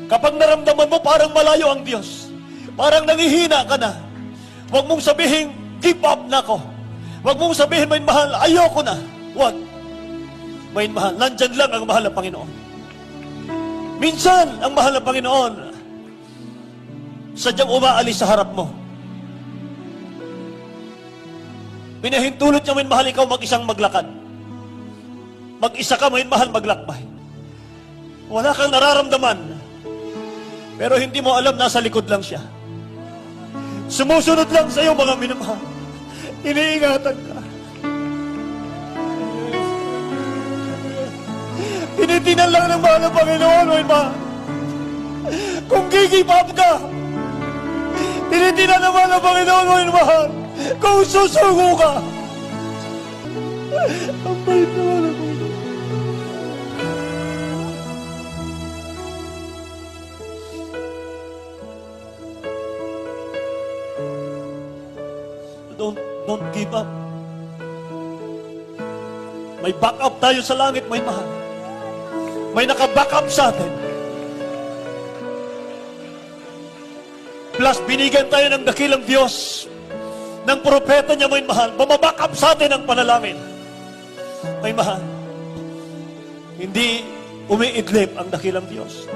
Kapag naramdaman mo parang malayo ang Diyos, parang nangihina ka na, huwag mong sabihin, give up na ako. Huwag mong sabihin, may mahal, ayoko na. Huwag. May mahal, nandyan lang ang mahal ng Panginoon. Minsan, ang mahal ng Panginoon, sadyang umaalis sa harap mo. Pinahintulot niya, may mahal, ikaw mag-isang maglakad. Mag-isa ka, may mahal, maglakbay. Wala kang nararamdaman. Pero hindi mo alam, nasa likod lang siya. Sumusunod lang sa iyo, mga minamahal. Iniingatan ka. Tinitinan lang ng mahal ng Panginoon, may mahal. Kung give up ka, tinitinan ng mahal ng Panginoon, may mahal. Kung susuko ka, ang bait naman ako. Don't give up. May backup tayo sa langit, may mahal. May naka-backup sa atin. Plus, binigyan tayo ng dakilang Diyos, ng propeta niya, may mahal. Bumabackup sa atin ang panalangin. May mahal. Hindi umiidlip ang dakilang Diyos.